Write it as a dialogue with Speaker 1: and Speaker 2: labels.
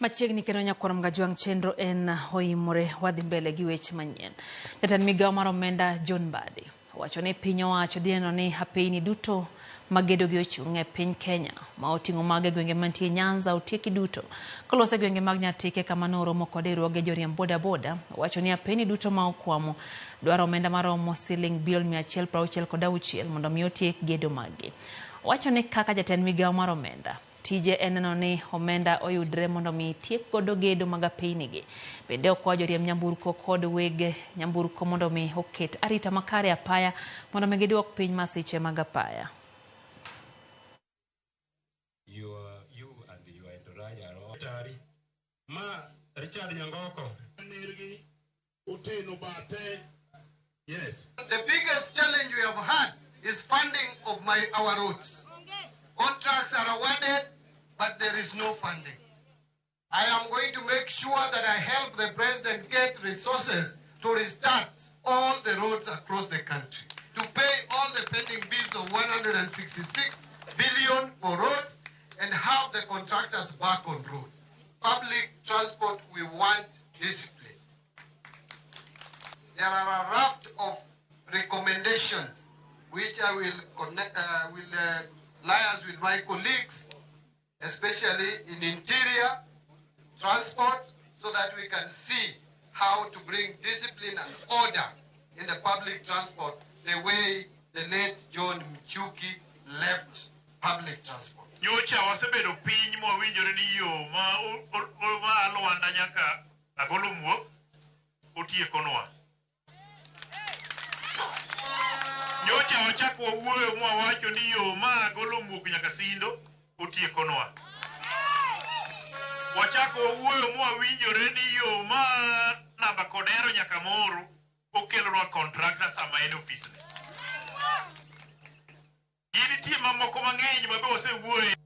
Speaker 1: Machiegni kendo nyakwaro mgajwang' chenro en hoimore wadhi mbele gi weche manyien. Jatend migawo mar omenda John Mbadi wacho ni piny owacho dhi neno ni apeyni duto magedo gi ochung' e piny Kenya ma oting'o mag e gwenge mantie Nyanza otieki duto kolose gwenge mag Nyatike kama noromo kod riwruoge joriemb boda wacho ni apeyni duto ma okwamo dwaro omenda maromo siling bilion 166 mondo mi otiek gedo maggi. Wacho ni kaka jatend migawo mar omenda tije en neno ni omenda oyudre mondo mi tiek godo gedo mag apeyni gi. Bende okwayo joriemb nyamburko kod weg nyamburko mondo mi oket arita makare apaya mondo mi giduok piny masiche mag apaya.
Speaker 2: Richard Nyangoko. Yes.
Speaker 3: The biggest challenge we have had is funding of our roads. Contracts are awarded, but there is no funding. I am going to make sure that I help the president get resources to restart all the roads across the country, to pay all the pending bills of 166 billion for roads and have the contractors back on road. Public transport, we want discipline. There are a raft of recommendations which I will liaise with my colleagues, especially in interior transport, so that we can see how to bring discipline and order in the public transport the way the late John Mchuki left public transport.
Speaker 2: Nyocha wasebedo piny mowinjore ni yo ma alwanda nyaka agolomwo otiekonwa. Nyocha wachako wuoyo mwawacho ni yo ma agolomwo nyaka Sindo otiekonwa. Wachako wuoyo mwawinjore ni yo ma Namba Kodero nyaka Moru okelonwa contractor sama en office. Gini tie mamoko mang'eny mabe wasewuoyo